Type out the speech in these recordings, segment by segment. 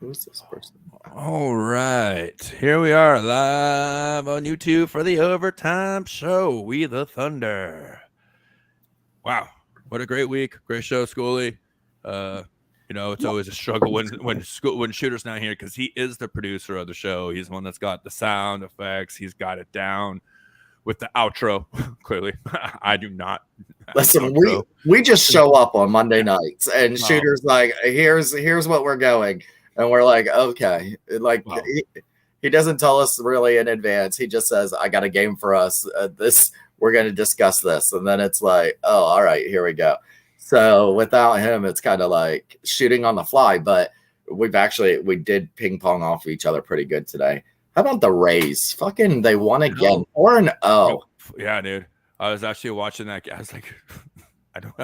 Who's this person? All right. Here we are live on YouTube for the Overtime Show. We the Thunder. Wow. What a great week. Great show, Schoolie. Uh, it's always a struggle when Shooter's not here because he is the producer of the show. He's the one that's got the sound effects. He's got it down with the outro. Clearly, I do not. Listen, we just show up on Monday nights, and Wow. Shooter's like, "Here's what we're going," and we're like, "Okay." Like Wow. he doesn't tell us really in advance. He just says, "I got a game for us. This we're going to discuss this," and then it's like, "Oh, all right, here we go." So without him, it's kind of like shooting on the fly. But we did ping pong off of each other pretty good today. How about the Rays? Fucking, they won again. 4-0. Yeah, dude. I was actually watching that. I was like, I don't.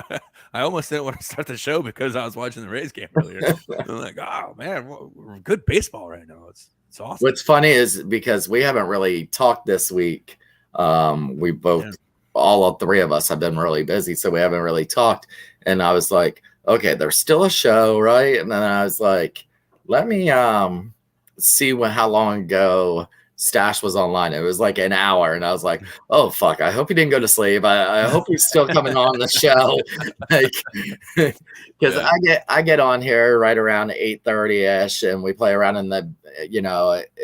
I almost didn't want to start the show because I was watching the Rays game earlier. I'm like, oh man, we're good baseball right now. It's awesome. What's funny is because we haven't really talked this week. We both, all three of us, have been really busy, so we haven't really talked. And I was like, okay, there's still a show, right? And then I was like, let me see how long ago Stash was online. It was like an hour, and I was like, "Oh fuck! I hope he didn't go to sleep. I hope he's still coming on the show." Like, because I get on here right around 8:30 ish, and we play around in the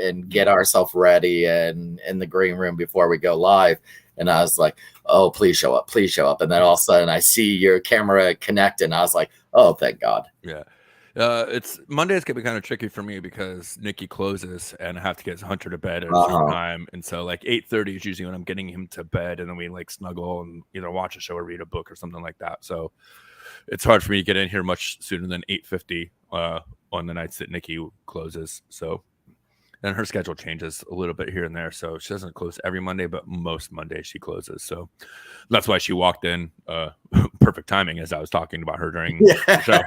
and get ourselves ready and in the green room before we go live. And I was like, "Oh, please show up, please show up!" And then all of a sudden, I see your camera connect, and I was like, "Oh, thank God!" Yeah. It's Mondays can be kind of tricky for me because Nikki closes and I have to get Hunter to bed at a certain time, and so like 8:30 is usually when I'm getting him to bed, and then we like snuggle and either watch a show or read a book or something like that. So it's hard for me to get in here much sooner than 8:50 on the nights that Nikki closes. So and her schedule changes a little bit here and there, so she doesn't close every Monday, but most Mondays she closes. So that's why she walked in. Perfect timing, as I was talking about her during the show.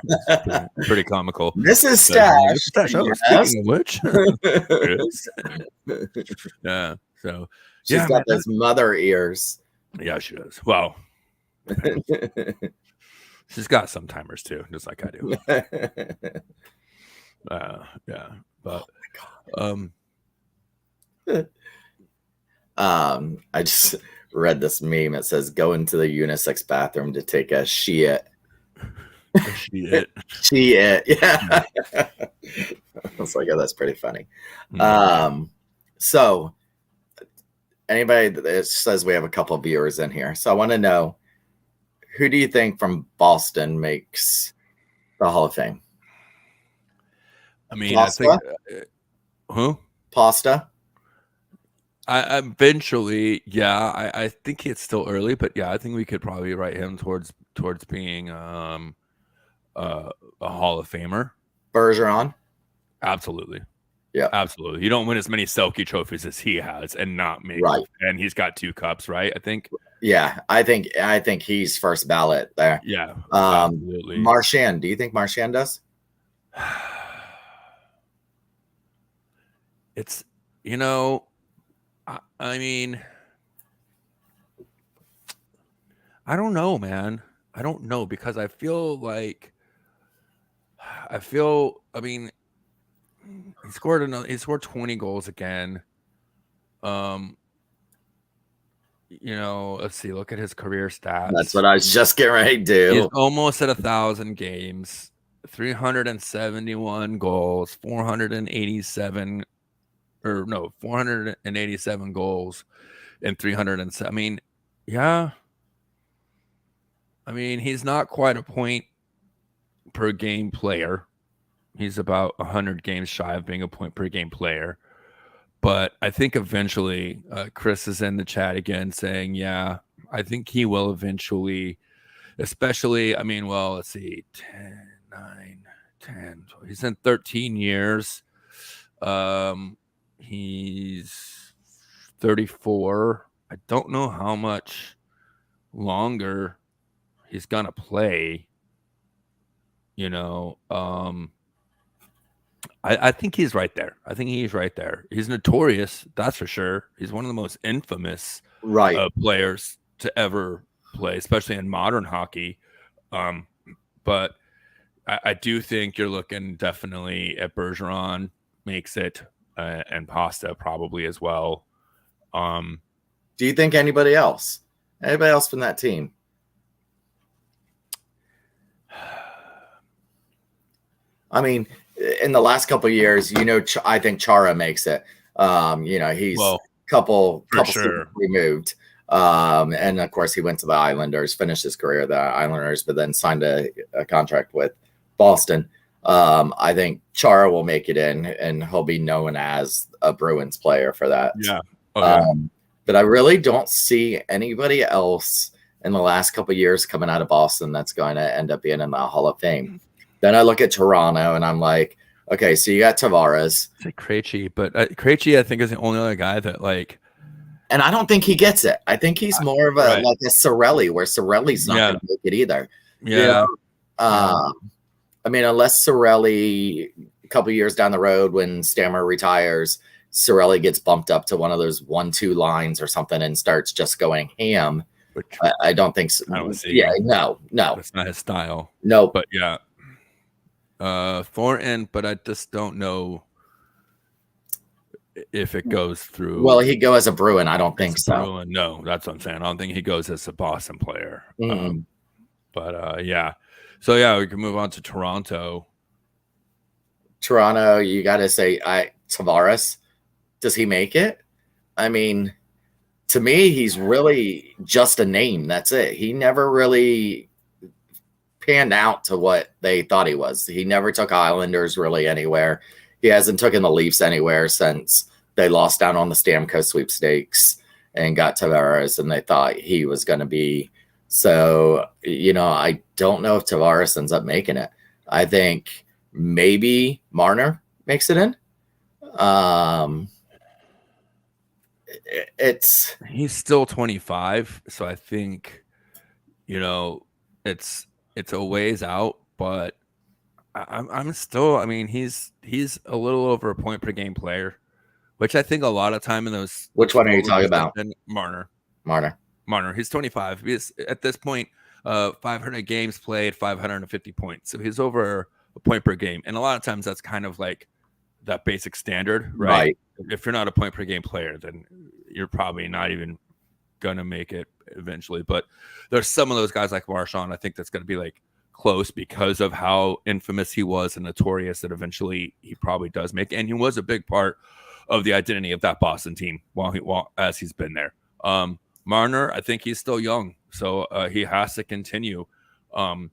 Pretty comical. This is Stash. Speaking of which, yeah. So she's got those mother ears. Yeah, she does. Well, she's got some timers too, just like I do. Yeah, but I just read this meme. It says, "Go into the unisex bathroom to take a shit." Shit. Yeah. I was like, "Oh, that's pretty funny." So anybody that says we have a couple of viewers in here, so I want to know, who do you think from Boston makes the Hall of Fame? I mean, Pasta? I think who? Pasta? I eventually, yeah. I think it's still early, but yeah, I think we could probably write him towards being a Hall of Famer. Bergeron? Absolutely. Yeah, absolutely. You don't win as many Selke trophies as he has, and not make right. And he's got 2 cups, right? I think. Yeah, I think he's first ballot there. Yeah, absolutely. Marchand, do you think Marchand does? It's I mean, I don't know, man. I don't know because I feel like I mean, he scored 20 goals again. Let's see. Look at his career stats. That's what I was just getting ready to do. He's almost at 1,000 games, 371 goals, 487 goals, and 307. I mean, yeah. I mean, he's not quite a point per game player. He's about 100 games shy of being a point per game player. But I think eventually, Chris is in the chat again saying, yeah, I think he will eventually, especially, I mean, well, let's see, 10, 9, 10. He's in 13 years. He's 34. I don't know how much longer he's going to play. I think he's right there. He's notorious, that's for sure. He's one of the most infamous players to ever play, especially in modern hockey. But I do think you're looking definitely at Bergeron makes it, and Pasta probably as well. Do you think anybody else? Anybody else from that team? I mean, in the last couple of years, I think Chara makes it. He's a couple sure. removed. And of course, he went to the Islanders, finished his career at the Islanders, but then signed a contract with Boston. I think Chara will make it in, and he'll be known as a Bruins player for that. Yeah. Okay. But I really don't see anybody else in the last couple of years coming out of Boston that's going to end up being in the Hall of Fame. Then I look at Toronto, and I'm like, okay, so you got Tavares. It's like Krejci, but Krejci, I think, is the only other guy that like. And I don't think he gets it. I think he's more of like a Cirelli, where Cirelli's not going to make it either. Yeah. I mean, unless Cirelli, a couple years down the road when Stammer retires, Cirelli gets bumped up to one of those 1-2 lines or something and starts just going ham. I don't think so. I don't see. Yeah, no. That's not his style. No. But yeah. Thornton, but I just don't know if it goes through. Well, he'd go as a Bruin. I don't think so. Bruin, no, that's what I'm saying. I don't think he goes as a Boston player. But yeah. So yeah, we can move on to Toronto. Toronto, you got to say, Tavares, does he make it? I mean, to me, he's really just a name. That's it. He never really panned out to what they thought he was. He never took Islanders really anywhere. He hasn't taken the Leafs anywhere since they lost down on the Stamkos sweepstakes and got Tavares, and they thought he was going to be. So, I don't know if Tavares ends up making it. I think maybe Marner makes it in. He's still 25, so I think, it's a ways out, but I'm still. I mean, he's a little over a point per game player, which I think a lot of time in those. Which one are you talking about? Marner. He's 25. He's at this point, 500 games played, 550 points. So he's over a point per game, and a lot of times that's kind of like that basic standard, right? If you're not a point per game player, then you're probably not even gonna make it eventually. But there's some of those guys like Marchand, I think that's gonna be like close because of how infamous he was and notorious that eventually he probably does make. And he was a big part of the identity of that Boston team as he's been there. Marner, I think he's still young, so he has to continue. Austin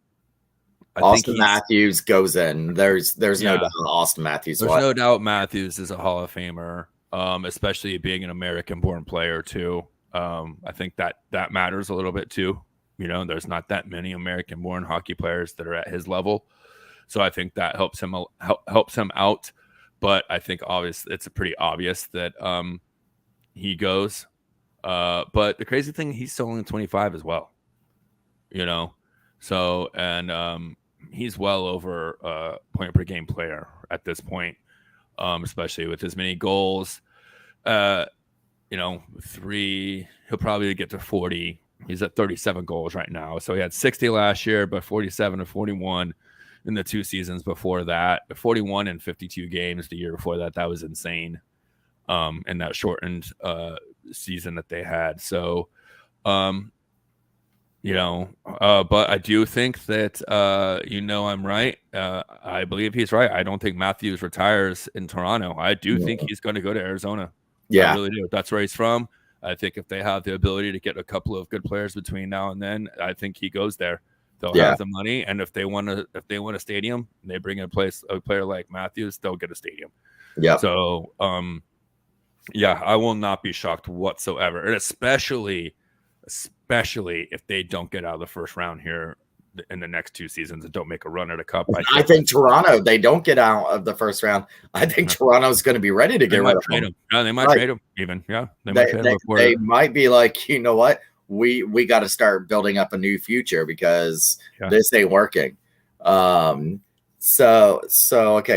Matthews goes in. There's no doubt Austin Matthews. There's no doubt Matthews is a Hall of Famer, especially being an American-born player too. I think that matters a little bit too. There's not that many American-born hockey players that are at his level, so I think that helps him out. But I think it's pretty obvious that he goes. But the crazy thing, he's still only 25 as well. So and he's well over a point per game player at this point, especially with as many goals. 3, he'll probably get to 40. He's at 37 goals right now. So he had 60 last year, but 47 and 41 in the 2 seasons before that. 41 and 52 games the year before that. That was insane. In that shortened season that they had. So, but I do think that, I'm right. I believe he's right. I don't think Matthews retires in Toronto. I do think he's going to go to Arizona. Yeah, I really do. That's where he's from. I think if they have the ability to get a couple of good players between now and then, I think he goes there. They'll have the money, and if they want a stadium, and they bring in a player like Matthews, they'll get a stadium. Yeah. So, I will not be shocked whatsoever, and especially if they don't get out of the first round here in the next 2 seasons and don't make a run at a cup. I think Toronto, they don't get out of the first round. I think Toronto's going to be ready to get rid of him. Yeah, they might trade him even. Yeah, they might be like, you know what? We got to start building up a new future because this ain't working. Okay,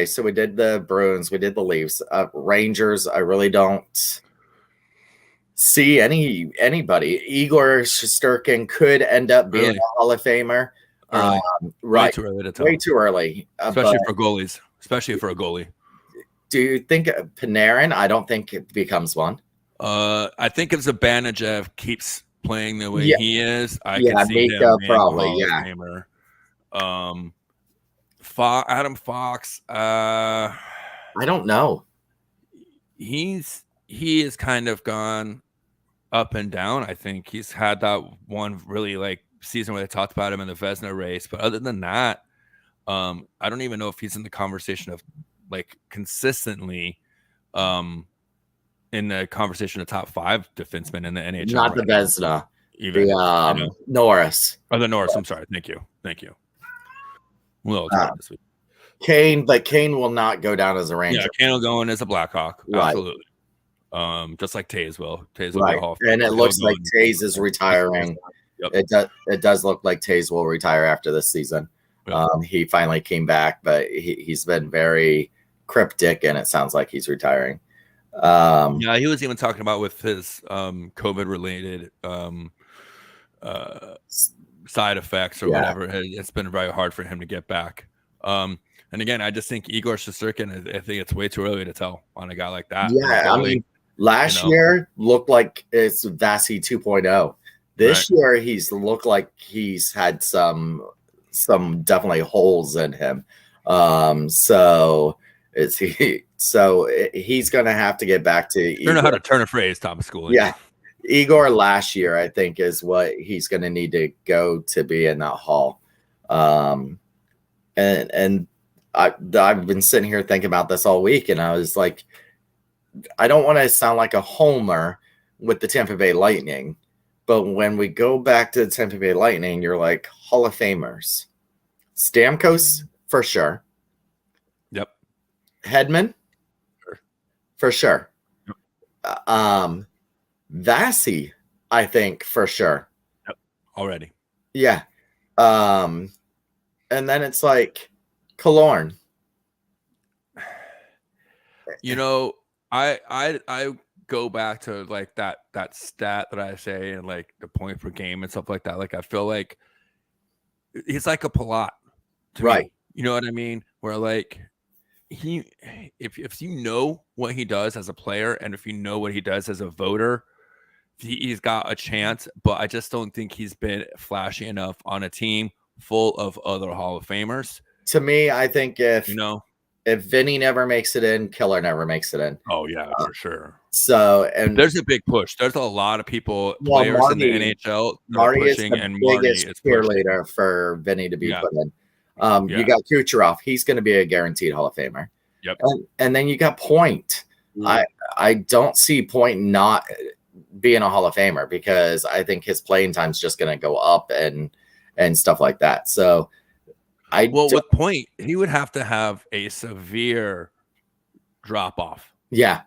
so we did the Bruins, we did the Leafs, Rangers. I really don't see anybody. Igor Shesterkin could end up being a Hall of Famer. Right. Way too early to tell. Way too early. Especially for goalies. Especially for a goalie. Do you think Panarin? I don't think it becomes one. I think if Zibanejad keeps playing the way he is, I can see Mika him probably. Adam Fox. I don't know. He has kind of gone up and down. I think he's had that one really like season where they talked about him in the Vezina race, but other than that, I don't even know if he's in the conversation of like consistently in the conversation of top 5 defensemen in the NHL. Not the Vezina. Even the Norris. Oh, the Norris. I'm sorry. Thank you. Well, this week. Kane, but Kane will not go down as a Ranger. Yeah, Kane will go in as a Blackhawk. Right. Absolutely. Just like Taves will. Taves will right. And it looks like Taves is retiring. Yep. It does look like Taves will retire after this season. Yep. He finally came back, but he's been very cryptic, and it sounds like he's retiring. Yeah, he was even talking about with his COVID-related side effects or whatever. It's been very hard for him to get back. And again, I just think Igor Shesterkin, I think it's way too early to tell on a guy like that. Yeah, I mean, last year looked like it's Vasi 2.0. This year, he's looked like he's had some definitely holes in him. So he's going to have to get back to. You don't know how to turn a phrase, Thomas Schooling. Yeah, Igor last year, I think, is what he's going to need to go to be in that hall. And I've been sitting here thinking about this all week, and I was like, I don't want to sound like a homer with the Tampa Bay Lightning, but when we go back to the Tampa Bay Lightning, you're like Hall of Famers. Stamkos, for sure. Yep. Hedman, for sure. Yep. Vasi, I think, for sure. Yep. Already. Yeah. And then it's like Killorn. You know, I go back to like that stat that I say and like the point per game and stuff like that. Like I feel like he's like a Palat to me. You know what I mean? Where like if you know what he does as a player and if you know what he does as a voter, he's got a chance. But I just don't think he's been flashy enough on a team full of other Hall of Famers. To me, I think if Vinny never makes it in, Killer never makes it in. Oh yeah, for sure. So and there's a big push. There's a lot of people, players Marty, in the NHL, Marty pushing, is the and biggest Marty is cheerleader for Vinny to be put in. You got Kucherov; he's going to be a guaranteed Hall of Famer. Yep. And then you got Point. I don't see Point not being a Hall of Famer because I think his playing time is just going to go up and stuff like that. So. With Point, he would have to have a severe drop off. Yeah.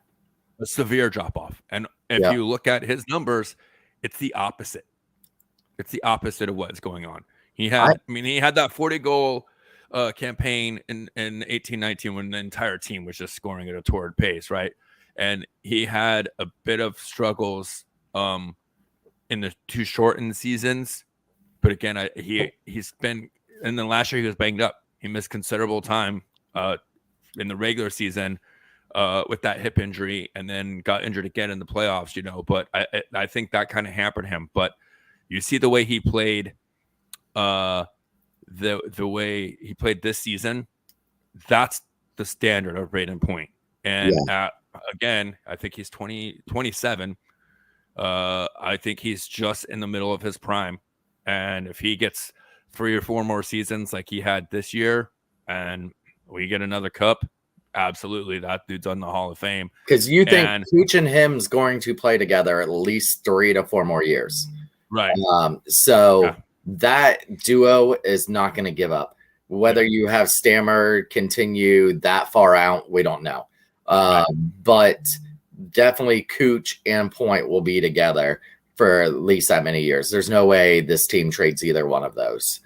A severe drop off. And if you look at his numbers, it's the opposite. It's the opposite of what's going on. He had that 40 goal campaign in 18-19 when the entire team was just scoring at a torrid pace, right? And he had a bit of struggles in the 2 shortened seasons. But again, he's been. And then last year he was banged up. He missed considerable time in the regular season with that hip injury, and then got injured again in the playoffs. But I think that kind of hampered him. But you see the way he played, the way he played this season. That's the standard of Brayden Point. And again, I think he's 27. I think he's just in the middle of his prime, and if he gets 3 or 4 more seasons like he had this year and we get another cup, absolutely that dude's on the Hall of Fame. Because you think Cooch and him's going to play together at least 3 to 4 more years. Right. That duo is not going to give up. Whether you have Stammer continue that far out, we don't know. But definitely Cooch and Point will be together for at least that many years. There's no way this team trades either one of those.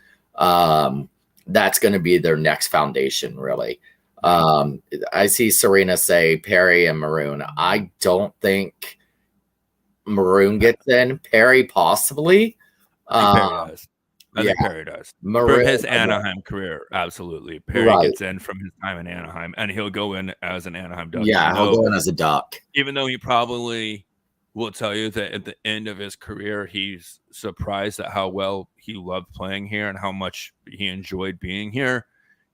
That's going to be their next foundation, really. I see Serena say Perry and Maroon. I don't think Maroon gets in. Perry possibly. I I think Perry does. Maroon, from his Anaheim career, absolutely. Perry gets in from his time in Anaheim, and he'll go in as an Anaheim Duck. Yeah, he'll go in as a Duck. Even though he probably will tell you that at the end of his career, he's surprised at how well he loved playing here and how much he enjoyed being here.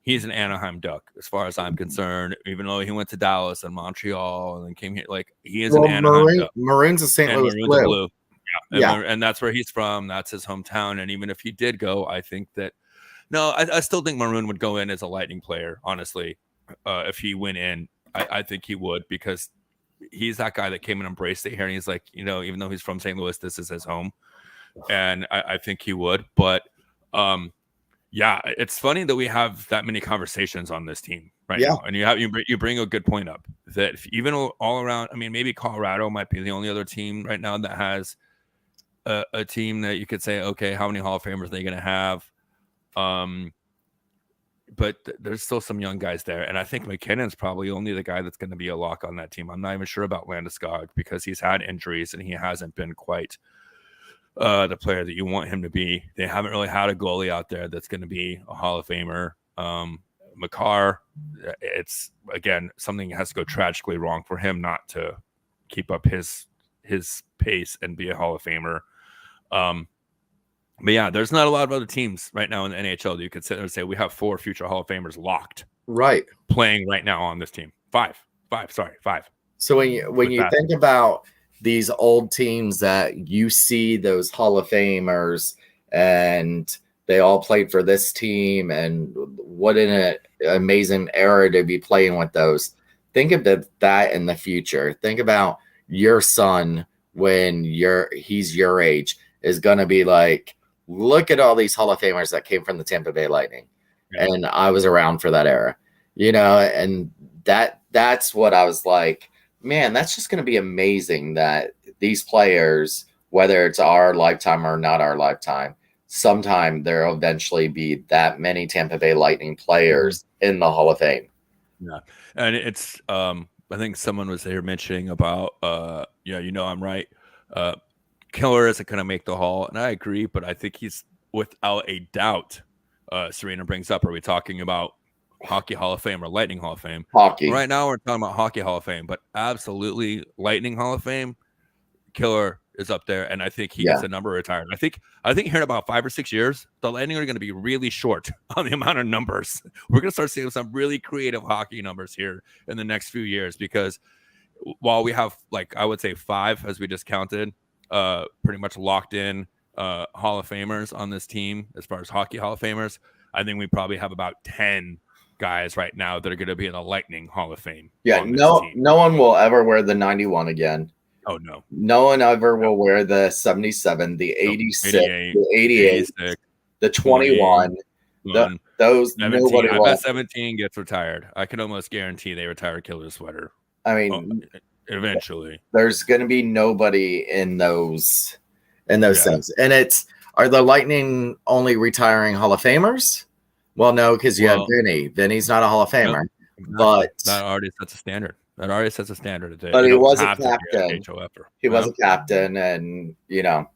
He's an Anaheim Duck, as far as I'm concerned. Even though he went to Dallas and Montreal and then came here, like he is an Anaheim Duck. Maroon's a St. Louis Blue. Yeah, and that's where he's from. That's his hometown. And even if he did go, I think that I still think Maroon would go in as a Lightning player. Honestly, if he went in, I think he would, because he's that guy that came and embraced it here. And he's like, even though he's from St. Louis, this is his home, and I think he would. But yeah, it's funny that we have that many conversations on this team right now, and you bring a good point up that even all around. I mean, maybe Colorado might be the only other team right now that has a team that you could say, okay, how many Hall of Famers are they going to have? But there's still some young guys there, and I think McKinnon's probably only the guy that's going to be a lock on that team. I'm not even sure about Landeskog because he's had injuries and he hasn't been quite the player that you want him to be. They haven't really had a goalie out there that's going to be a Hall of Famer. Makar, it's again something that has to go tragically wrong for him not to keep up his pace and be a Hall of Famer. But yeah, there's not a lot of other teams right now in the NHL that you could sit there and say we have 4 future Hall of Famers locked, right, playing right now on this team. Five. So when you think about these old teams that you see those Hall of Famers and they all played for this team, and what an amazing era to be playing with those. Think of that in the future. Think about your son when he's your age is going to be like, look at all these Hall of Famers that came from the Tampa Bay Lightning. Yeah. And I was around for that era, and that's what I was like, man, that's just going to be amazing that these players, whether it's our lifetime or not our lifetime, sometime there'll eventually be that many Tampa Bay Lightning players in the Hall of Fame. Yeah. And it's, I think someone was there mentioning about, I'm right. Killer isn't going to make the Hall, and I agree, but I think he's without a doubt. Serena brings up, are we talking about Hockey Hall of Fame or Lightning Hall of Fame? Hockey. Right now we're talking about Hockey Hall of Fame, but absolutely Lightning Hall of Fame, Killer is up there, and I think he gets a number retired. I think here in about 5 or 6 years, the Lightning are going to be really short on the amount of numbers. We're going to start seeing some really creative hockey numbers here in the next few years, because while we have, like, I would say 5, as we just counted, pretty much locked in Hall of Famers on this team as far as Hockey Hall of Famers, I think we probably have about 10 guys right now that are going to be in the Lightning Hall of Fame. Yeah, no one will ever wear the 91 again. Oh, no. No one ever will wear the 77, the 86, the 88, the 21. Those 17, nobody I will. bet 17 gets retired. I can almost guarantee they retire Killer's sweater. I mean, eventually. There's going to be nobody in those things. And are the Lightning only retiring Hall of Famers? Well, no, because you have Vinny. Vinny's not a Hall of Famer. No, but that already sets a standard. But he was a captain. He was a captain, and it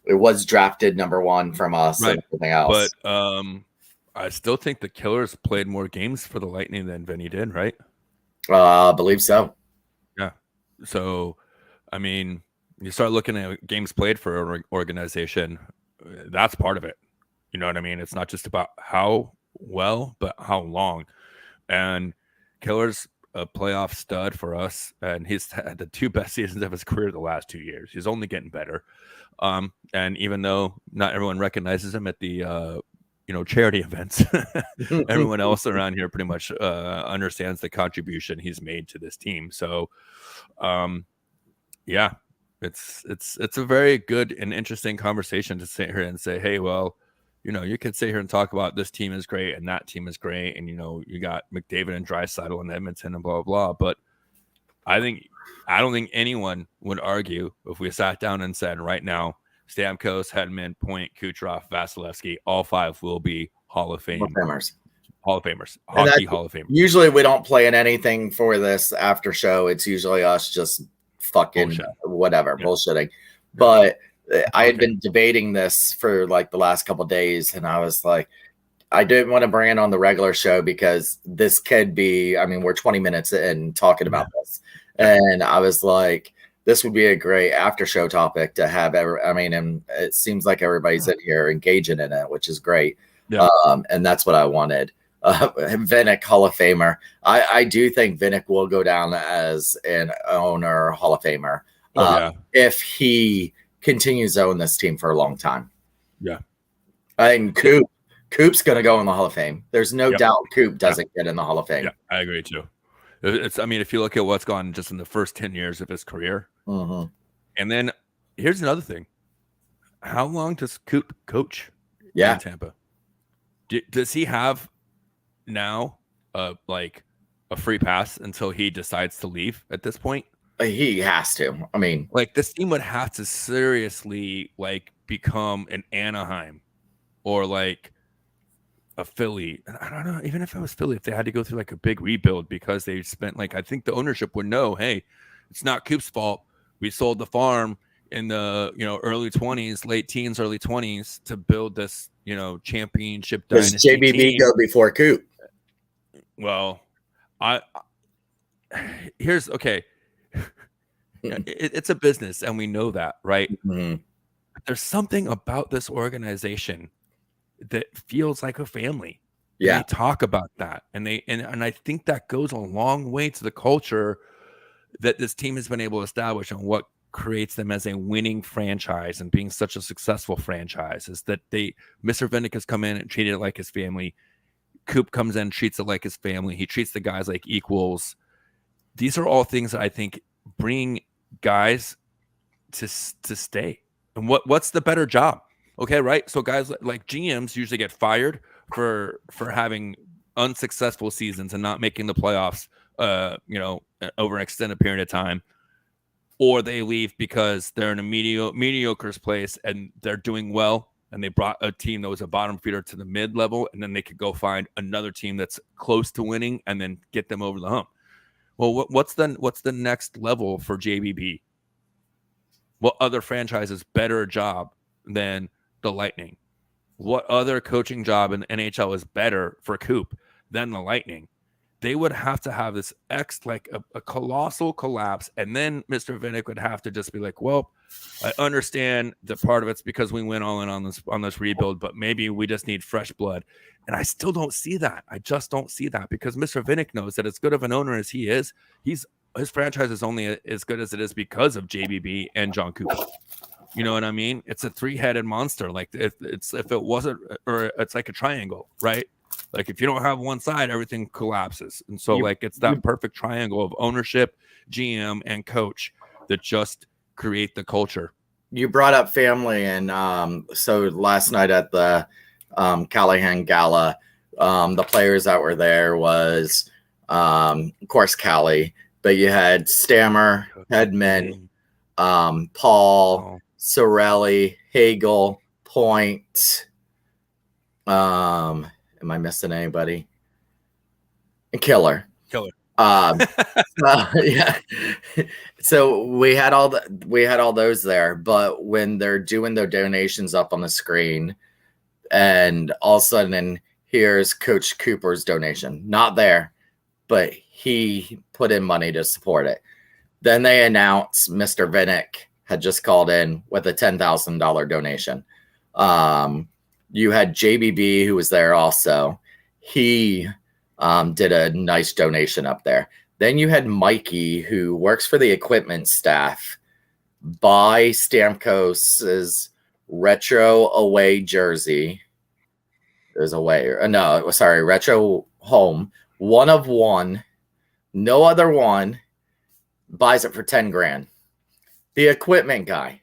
was drafted number 1 from us and everything else. But I still think the Killers played more games for the Lightning than Vinny did, right? I believe so. Yeah. So, I mean, you start looking at games played for an organization, that's part of it. You know what I mean? It's not just about how well, but how long. And Killer's a playoff stud for us, and he's had the 2 best seasons of his career the last 2 years. He's only getting better. And even though not everyone recognizes him at the charity events, everyone else around here pretty much understands the contribution he's made to this team. So it's a very good and interesting conversation to sit here and say, hey, well, you can sit here and talk about this team is great and that team is great, and you got McDavid and Draisaitl and Edmonton and blah blah blah. But I don't think anyone would argue if we sat down and said right now, Stamkos, Hedman, Point, Kucherov, Vasilevsky, all 5 will be Hall of Fame. Hall of Famers. Hockey Hall of Famers. Usually we don't play in anything for this after show. It's usually us just fucking bullshitting. But I had been debating this for like the last couple of days, and I was like, I didn't want to bring it on the regular show because this could be, I mean, we're 20 minutes in talking about this. And I was like, this would be a great after show topic to have and it seems like everybody's in here engaging in it, which is great. Yeah. And that's what I wanted. Vinik, Hall of Famer. I do think Vinik will go down as an owner Hall of Famer if he continues to own this team for a long time. Yeah. And Coop's going to go in the Hall of Fame. There's no doubt Coop doesn't get in the Hall of Fame. Yeah, I agree too. I mean, if you look at what's gone just in the first 10 years of his career, and then here's another thing. How long does Coop coach in Tampa? Does he have now like a free pass until he decides to leave at this point? He has to. I mean, like this team would have to seriously like become an Anaheim or like a Philly. I don't know, even if it was Philly, if they had to go through like a big rebuild because they spent like, I think the ownership would know, hey, it's not Coop's fault. We sold the farm in the early 20s, late teens, early 20s to build this championship dynasty. Does JBB go before Coop? Well, here's okay. It's a business, and we know that, right? There's something about this organization that feels like a family. Yeah, they talk about that, and I think that goes a long way to the culture that this team has been able to establish, and what creates them as a winning franchise and being such a successful franchise is that Mr. Vinik has come in and treated it like his family. Coop comes in, treats it like his family. He treats the guys like equals. These are all things that I think bring guys to stay. And what's the better job? Okay, right? So guys like GMs usually get fired for having unsuccessful seasons and not making the playoffs over an extended period of time, or they leave because they're in a mediocre place and they're doing well and they brought a team that was a bottom feeder to the mid level, and then they could go find another team that's close to winning and then get them over the hump. Well, what's the next level for JBB? What other franchise is better job than the Lightning? What other coaching job in the NHL is better for Coop than the Lightning? They would have to have this a colossal collapse, and then Mr. Vinik would have to just be like, well, I understand that part of it's because we went all in on this rebuild, but maybe we just need fresh blood. And I still don't see that. I just don't see that, because Mr. Vinik knows that as good of an owner as he is, his franchise is only as good as it is because of JBB and John Coop. You know what I mean? It's a three-headed monster. Like if it wasn't, or it's like a triangle, right? Like if you don't have one side, everything collapses. And so it's that perfect triangle of ownership, GM, and coach that just create the culture. You brought up family, and so last night at the Callahan Gala, the players that were there was, of course, Callie, but you had Stammer, Hedman, Paul, Cirelli, Hagel, Point. Am I missing anybody? And Killer. Yeah. So we had all those there, but when they're doing their donations up on the screen, and all of a sudden here's Coach Cooper's donation, not there, but he put in money to support it. Then they announced Mr. Vinik had just called in with a $10,000 donation. You had JBB, who was there also. He did a nice donation up there. Then you had Mikey, who works for the equipment staff, buy Stamkos's retro away jersey. There's retro home. One of one. No other one. Buys it for 10 grand. The equipment guy.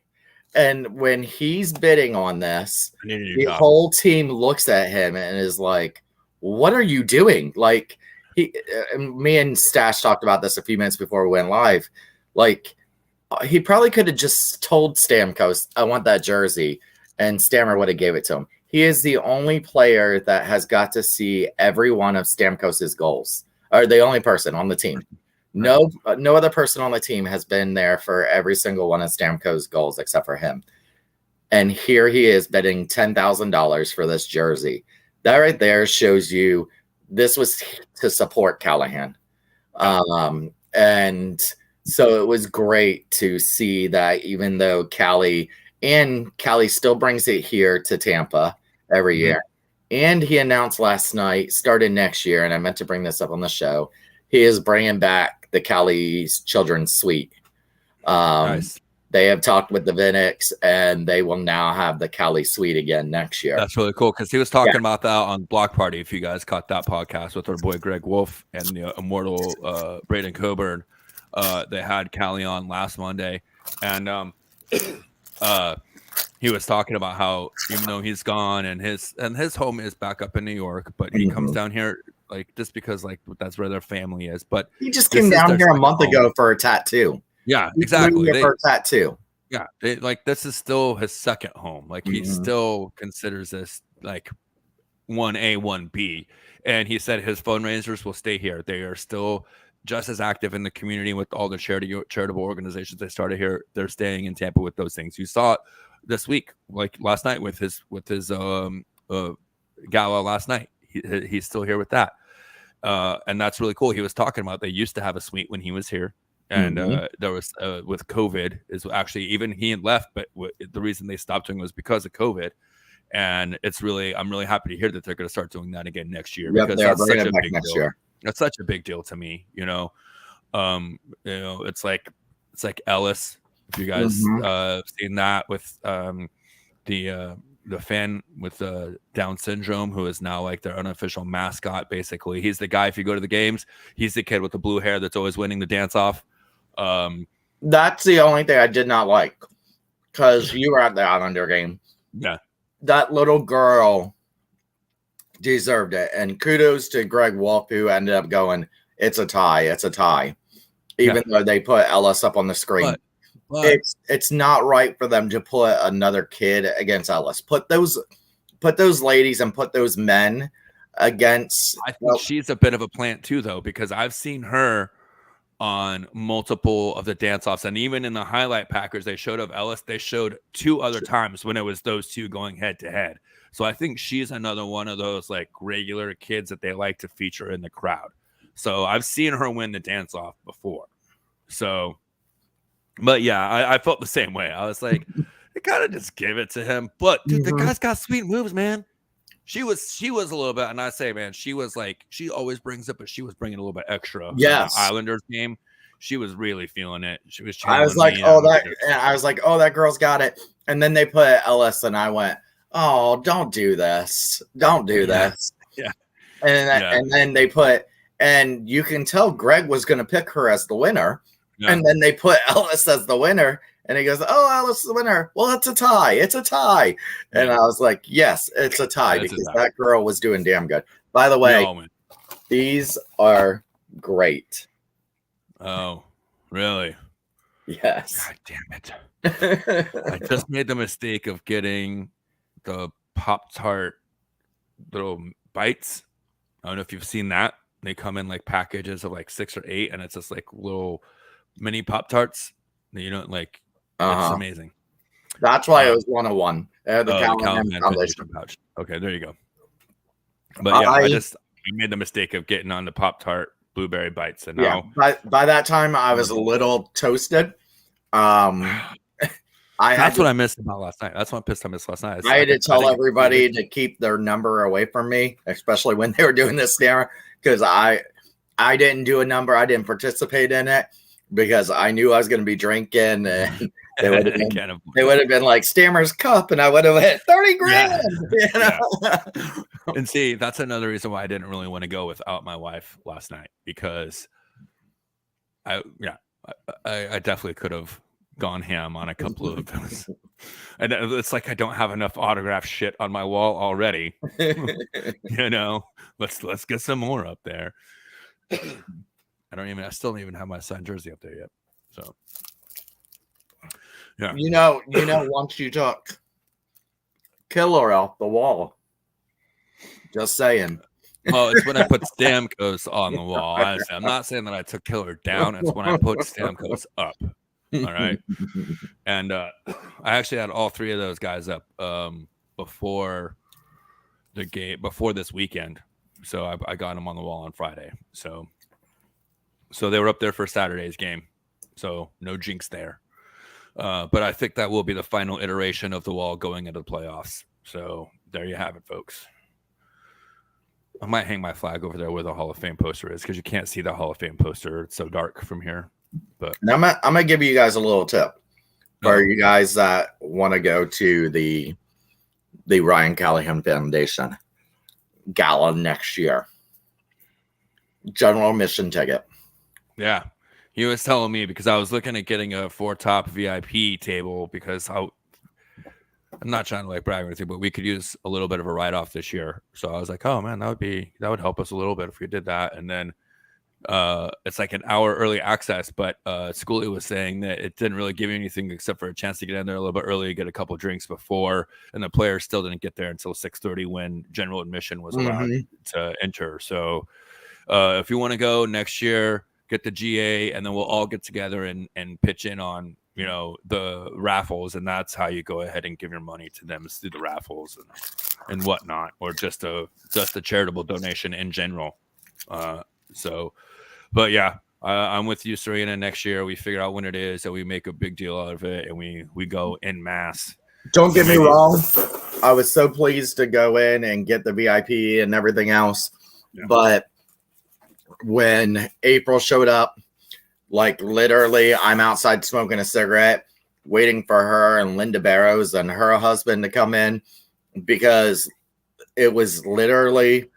And when he's bidding on this, the whole team looks at him and is like, what are you doing? Like, me and Stash talked about this a few minutes before we went live. Like, he probably could have just told Stamkos, I want that jersey, and Stammer would have gave it to him. He is the only player that has got to see every one of Stamkos's goals, or the only person on the team. No other person on the team has been there for every single one of Stamkos' goals except for him. And here he is bidding $10,000 for this jersey. That right there shows you this was to support Callahan. And so it was great to see that, even though Cali still brings it here to Tampa every year. And he announced last night, starting next year, and I meant to bring this up on the show, he is bringing back the Cali's Children's Suite. Nice. They have talked with the Vinicks, and they will now have the Cali Suite again next year. That's really cool, because he was talking about that on Block Party. If you guys caught that podcast with our boy Greg Wolf and the immortal Braden Coburn, they had Cali on last Monday, and he was talking about how, even though he's gone and his home is back up in New York, but he comes down here like just because like that's where their family is. But he just came down here a month ago for a tattoo. Yeah, exactly. For a tattoo. Yeah, like this is still his second home. Like he still considers this like 1A, 1B. And he said his fundraisers will stay here. They are still just as active in the community with all the charitable organizations they started here. They're staying in Tampa with those things. You saw it this week, like last night with his gala last night. He's still here with that. And that's really cool. He was talking about they used to have a suite when he was here. And there was with COVID is actually, even he had left, but the reason they stopped doing it was because of COVID. And I'm really happy to hear that they're going to start doing that again next year, because that's such a big deal. Year. That's such a big deal to me. It's like Ellis. If you guys seen that with the fan with Down syndrome, who is now like their unofficial mascot. Basically, he's the guy. If you go to the games, he's the kid with the blue hair that's always winning the dance off. That's the only thing I did not like, because you were at the Islander game. Yeah, that little girl deserved it, and kudos to Greg Wolf, who ended up going, it's a tie, even though they put Ellis up on the screen. But it's not right for them to put another kid against Ellis. Put those ladies and put those men against. I think she's a bit of a plant too, though, because I've seen her on multiple of the dance-offs, and even in the highlight package they showed of Ellis, they showed 2 other times when it was those 2 going head to head. So I think she's another one of those like regular kids that they like to feature in the crowd. So I've seen her win the dance-off before. So, but yeah, I felt the same way. I was like, they kind of just give it to him. But dude, the guy's got sweet moves, man. She was a little bit, and I say, man, she was like, she always brings it, but she was bringing a little bit extra. Yes. The Islanders game, she was really feeling it. She was. I was like, oh, that girl's got it. And then they put Ellis, and I went, oh, don't do this. Don't do this. Yeah. And then they put, and you can tell Greg was going to pick her as the winner. Yeah. And then they put Ellis as the winner. And he goes, oh, Ellis is the winner. Well, it's a tie. It's a tie. And I was like, yes, it's a tie, because that girl was doing damn good. By the way, these are great. Oh, really? Yes. God damn it. I just made the mistake of getting the Pop-Tart little bites. I don't know if you've seen that. They come in like packages of like 6 or 8, and it's just like little mini Pop-Tarts. Like, it's amazing. That's why it was 101. The Callahan Foundation pouch. Okay, there you go. But yeah, I made the mistake of getting on the Pop-Tart blueberry bites, and now by that time I was a little toasted. That's what I missed about last night. That's what I missed last night. I had to tell everybody to keep their number away from me, especially when they were doing this there, because I didn't do a number. I didn't participate in it because I knew I was going to be drinking, and they would have been like Stammer's Cup, and I would have hit 30 grand. Yeah. You know? Yeah. And see, that's another reason why I didn't really want to go without my wife last night, because I definitely could have gone ham on a couple of those. And it's like I don't have enough autograph shit on my wall already. Let's get some more up there. I still don't even have my signed jersey up there yet. So yeah. Once you took Killer off the wall. Just saying. Oh, it's when I put Stamkos on the wall. I'm not saying that I took Killer down. It's when I put Stamkos up. All right. And I actually had all three of those guys up before the game, before this weekend. So I got them on the wall on Friday. So they were up there for Saturday's game. So no jinx there. But I think that will be the final iteration of the wall going into the playoffs. So there you have it, folks. I might hang my flag over there where the Hall of Fame poster is, because you can't see the Hall of Fame poster. It's so dark from here. But I'm gonna give you guys a little tip for you guys that want to go to the Ryan Callahan Foundation gala next year. General admission ticket. Yeah. He was telling me, because I was looking at getting a 4-top VIP table, because I'm not trying to like brag or anything, but we could use a little bit of a write-off this year. So I was like, oh man, that would help us a little bit if we did that. And then it's like an hour early access, but Schooley was saying that it didn't really give you anything except for a chance to get in there a little bit early, get a couple drinks before, and the players still didn't get there until 6:30 when general admission was allowed to enter. So if you want to go next year, get the GA, and then we'll all get together and pitch in on, you know, the raffles, and that's how you go ahead and give your money to them, is through the raffles and whatnot, or just a charitable donation in general. But yeah, I'm with you, Serena. Next year we figure out when it is, and we make a big deal out of it, and we go en masse. Don't get me wrong, I was so pleased to go in and get the VIP and everything else, but when April showed up, like literally I'm outside smoking a cigarette waiting for her and Linda Barrows and her husband to come in, because it was literally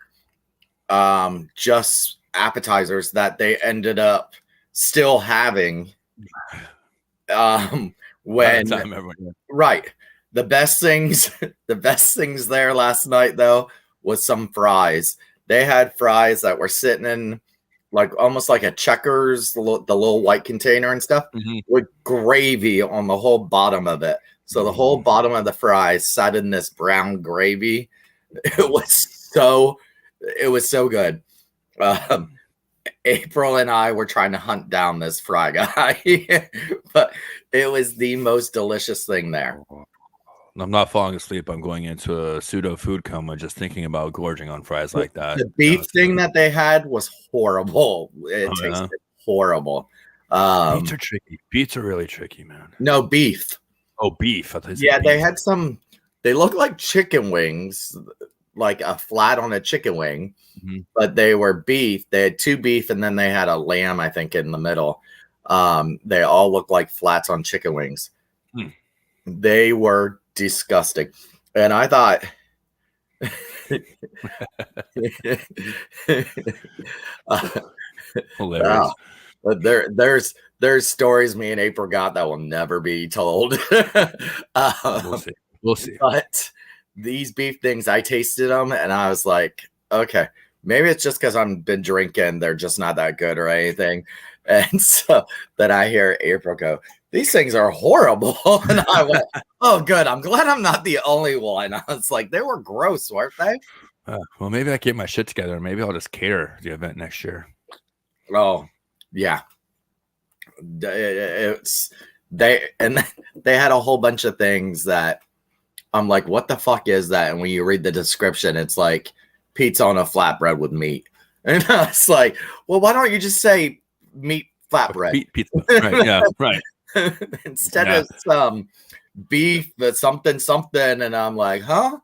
just appetizers that they ended up still having when right. The best things there last night though was some fries. They had fries that were sitting in like almost like a Checkers, the little white container and stuff, with gravy on the whole bottom of it. So the whole bottom of the fries sat in this brown gravy. It was so good. April and I were trying to hunt down this fry guy, but it was the most delicious thing there. I'm not falling asleep. I'm going into a pseudo food coma just thinking about gorging on fries like that. The beef thing that they had was horrible. It tasted horrible. Beets are tricky. Beets are really tricky, man. No, beef. Oh, beef. Yeah, they had some. They look like chicken wings, like a flat on a chicken wing, but they were beef. They had 2 beef, and then they had a lamb, I think, in the middle. They all look like flats on chicken wings. They were disgusting, and I thought hilarious. But there's stories me and April got that will never be told. We'll see. But these beef things, I tasted them and I was like, okay, maybe it's just because I've been drinking, they're just not that good or anything. And so that I hear April go, these things are horrible. And I went, oh, good. I'm glad I'm not the only one. I was like, they were gross, weren't they? Well, maybe I get my shit together. Maybe I'll just cater the event next year. Oh, yeah. They had a whole bunch of things that I'm like, what the fuck is that? And when you read the description, it's like pizza on a flatbread with meat. And I was like, well, why don't you just say meat flatbread? Pizza. Right. Yeah. Right. Instead of some beef, something. And I'm like, huh?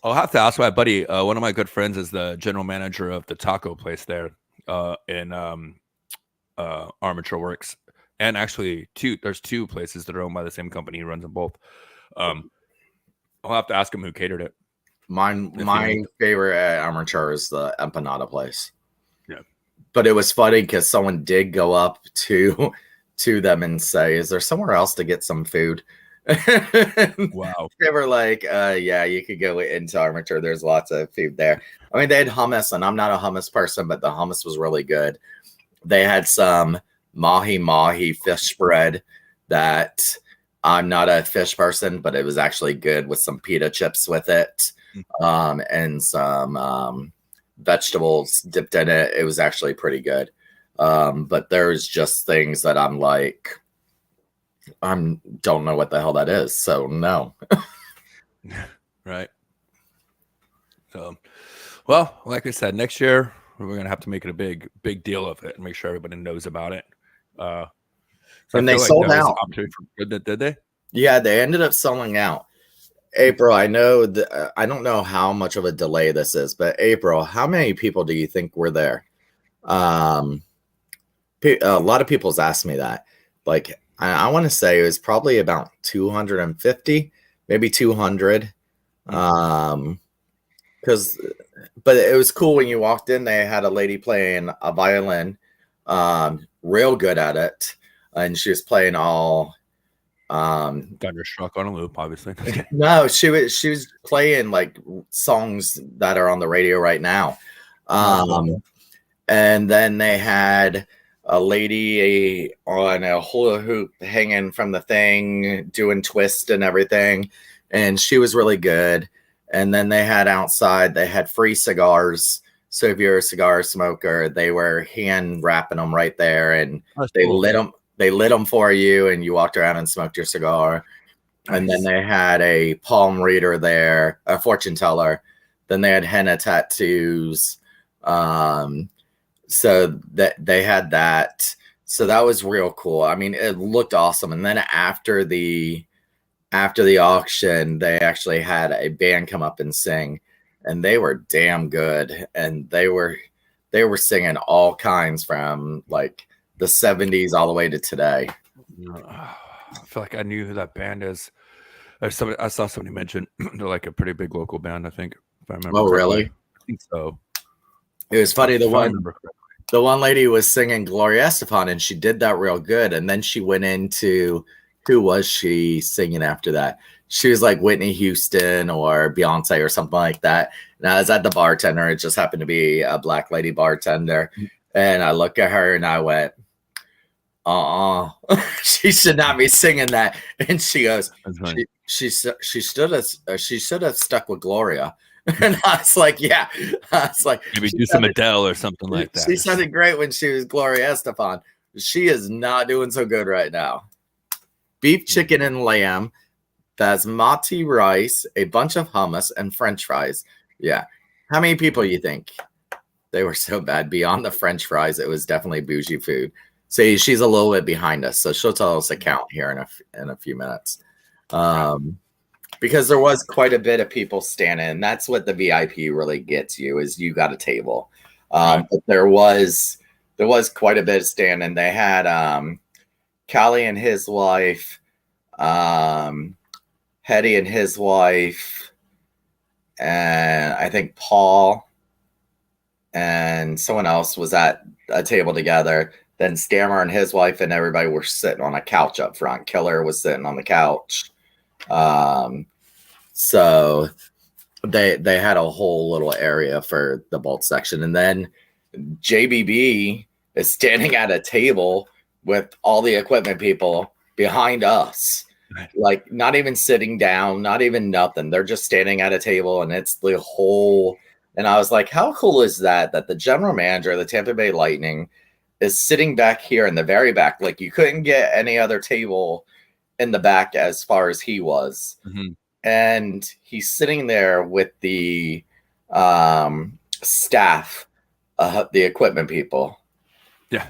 I'll have to ask my buddy. One of my good friends is the general manager of the taco place there in Armature Works. And actually, there's 2 places that are owned by the same company. He runs them both. I'll have to ask him who catered it. My favorite at Armature is the empanada place. Yeah. But it was funny because someone did go up to them and say, is there somewhere else to get some food? Wow. They were like, yeah, you could go into Armature. There's lots of food there. I mean, they had hummus, and I'm not a hummus person, but the hummus was really good. They had some mahi fish spread that I'm not a fish person, but it was actually good with some pita chips with it, and some vegetables dipped in it. It was actually pretty good. But there's just things that I'm like, don't know what the hell that is. So no. Right. So, well, like I said, next year we're going to have to make it a big deal of it and make sure everybody knows about it. So and they sold out. Did they? Yeah, they ended up selling out. April, I know I don't know how much of a delay this is, but April, how many people do you think were there? A lot of people's asked me that. Like, I want to say it was probably about 250, maybe 200. But it was cool when you walked in. They had a lady playing a violin, real good at it, and she was playing all. Thunderstruck on a loop, obviously. No, she was playing like songs that are on the radio right now. And then they had a lady on a hula hoop hanging from the thing, doing twist and everything, and she was really good. And then they had outside, they had free cigars. So if you're a cigar smoker, they were hand wrapping them right there, and they lit them. They lit them for you, and you walked around and smoked your cigar. Nice. And then they had a palm reader there, a fortune teller. Then they had henna tattoos. So that they had that. So that was real cool. I mean, it looked awesome. And then after the auction, they actually had a band come up and sing, and they were damn good. And they were singing all kinds from like the 70s all the way to today. I feel like I knew who that band is. I saw somebody mention they're like a pretty big local band, I think, if I remember. Oh, correctly. Really? I think so. It was funny. The one lady was singing Gloria Estefan, and she did that real good. And then she went into, who was she singing after that? She was like Whitney Houston or Beyonce or something like that. And I was at the bartender. It just happened to be a black lady bartender. And I looked at her and I went, she should not be singing that. And she goes, she should have stuck with Gloria. And I was like, yeah. I was like, maybe do some Adele or something like that. She sounded great when she was Gloria Estefan. She is not doing so good right now. Beef, chicken, and lamb, basmati rice, a bunch of hummus, and French fries. Yeah. How many people you think? They were so bad. Beyond the French fries, it was definitely bougie food. See, she's a little bit behind us, so she'll tell us a count here in a few minutes. Because there was quite a bit of people standing, and that's what the VIP really gets you, is you got a table. But there was quite a bit of standing. They had Callie and his wife, Hetty and his wife, and I think Paul and someone else was at a table together. Then Stammer and his wife and everybody were sitting on a couch up front. Killer was sitting on the couch. So they had a whole little area for the Bolt section. And then JBB is standing at a table with all the equipment people behind us. Like, not even sitting down, not even nothing. They're just standing at a table, and it's the whole. And I was like, how cool is that the general manager of the Tampa Bay Lightning is sitting back here in the very back? Like, you couldn't get any other table in the back as far as he was. Mm-hmm. And he's sitting there with the staff, the equipment people. Yeah.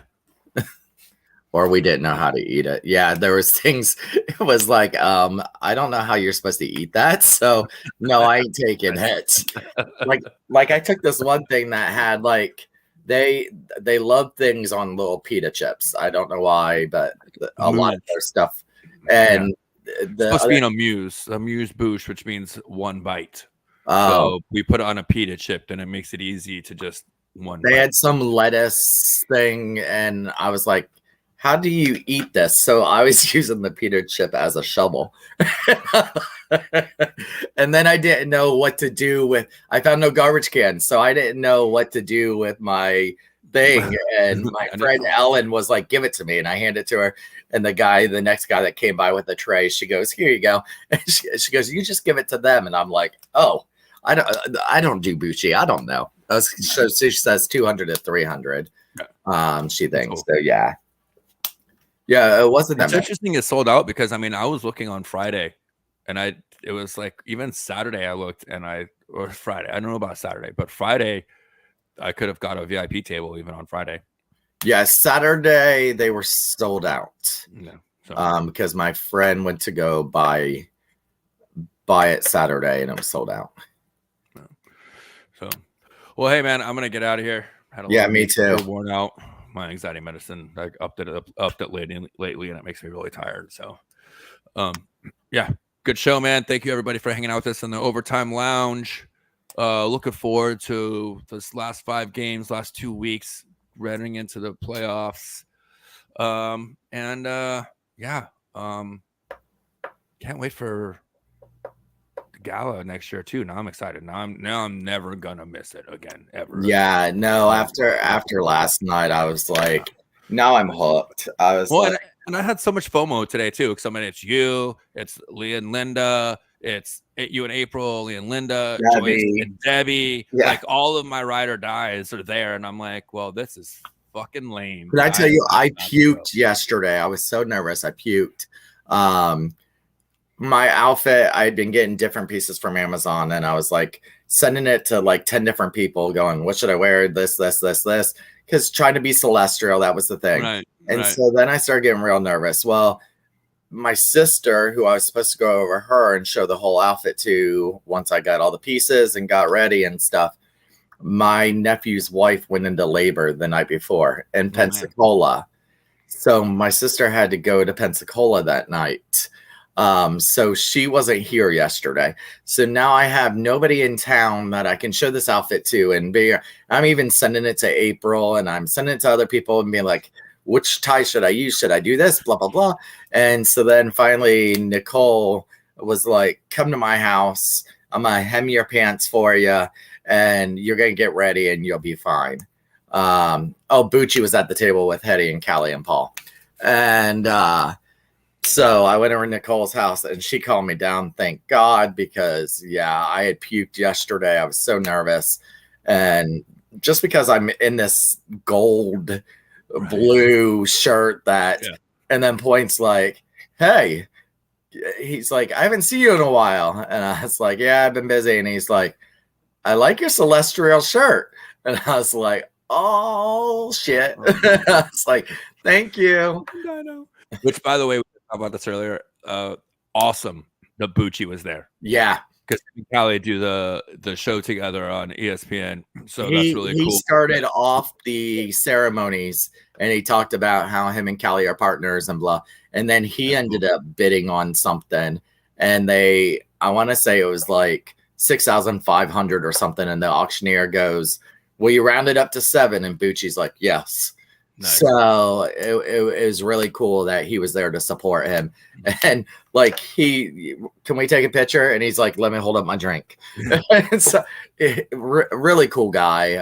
Or we didn't know how to eat it. Yeah, there was things. It was like, I don't know how you're supposed to eat that. So no, I ain't taking it. Like I took this one thing that had like, they love things on little pita chips. I don't know why, but a lot of their stuff. And it's supposed to be an amuse bouche, which means one bite. So we put it on a pita chip, and it makes it easy to just one. They had some lettuce thing, and I was like, how do you eat this? So I was using the pita chip as a shovel. And then I didn't know what to do with, I found no garbage cans. So I didn't know what to do with my thing. And my friend Ellen was like, give it to me. And I handed it to her. And the next guy that came by with the tray, she goes, here you go. And she goes, you just give it to them. And I'm like, oh, I don't do Bucci. I don't know. So she says 200 to 300. She thinks cool. so. Yeah, it wasn't that. It's interesting. It sold out because I mean I was looking on Friday, and it was like even Saturday I looked or Friday. I don't know about Saturday, but Friday I could have got a VIP table even on Friday. Yeah, Saturday they were sold out. Yeah. So. Because my friend went to go buy it Saturday and it was sold out. So, well, hey man, I'm gonna get out of here. Me too. Worn out. My anxiety medicine, I upped it lately, and it makes me really tired. So, yeah, good show, man. Thank you everybody for hanging out with us in the Overtime Lounge. Looking forward to this last 5 games, last 2 weeks, running into the playoffs. Can't wait for the gala next year too. Now I'm excited. Now I'm never gonna miss it again ever. Yeah, no. After last night, I was like, now I'm hooked. I was and I had so much FOMO today too. Because I mean, it's you, it's Leah and Linda, it's you and April, Leah and Linda, Joyce and Debbie. Yeah. Like all of my ride or dies are there, and I'm like, well, this is fucking lame. Did I tell you I puked yesterday? I was so nervous. I puked. My outfit, I had been getting different pieces from Amazon, and I was like sending it to like 10 different people going, what should I wear? This, because trying to be celestial, that was the thing. Right, and so then I started getting real nervous. Well, my sister, who I was supposed to go over her and show the whole outfit to once I got all the pieces and got ready and stuff, my nephew's wife went into labor the night before in Pensacola. So my sister had to go to Pensacola that night. So she wasn't here yesterday. So now I have nobody in town that I can show this outfit to I'm even sending it to April, and I'm sending it to other people and being like, which tie should I use? Should I do this? Blah, blah, blah. And so then finally Nicole was like, come to my house. I'm going to hem your pants for you and you're going to get ready and you'll be fine. Bucci was at the table with Hetty and Callie and Paul. And, so I went over to Nicole's house and she calmed me down, thank God, because I had puked yesterday. I was so nervous. And just because I'm in this gold blue shirt and then points like, hey, he's like, I haven't seen you in a while. And I was like, yeah, I've been busy. And he's like, I like your celestial shirt. And I was like, oh shit. I was like, thank you. I know. Which, by the way, about this earlier, awesome that Bucci was there. Yeah, because Callie do the show together on ESPN, so that's really cool. He started off the ceremonies and he talked about how him and Callie are partners and blah, and then he ended up bidding on something, and I want to say it was like 6,500 or something, and the auctioneer goes, will you round it up to 7? And Bucci's like, yes. Nice. So it was really cool that he was there to support him, and like can we take a picture? And he's like, let me hold up my drink. So really cool guy.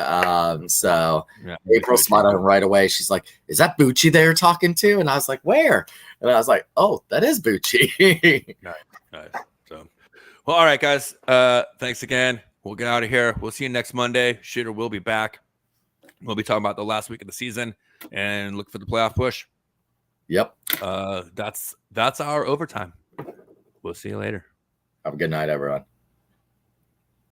April spotted him right away. She's like, is that Bucci they're talking to? And I was like, where? And I was like, oh, that is Bucci. Nice. So, well, all right, guys. Thanks again. We'll get out of here. We'll see you next Monday. Shooter will be back. We'll be talking about the last week of the season and look for the playoff push. Yep. That's our overtime. We'll see you later. Have a good night, everyone.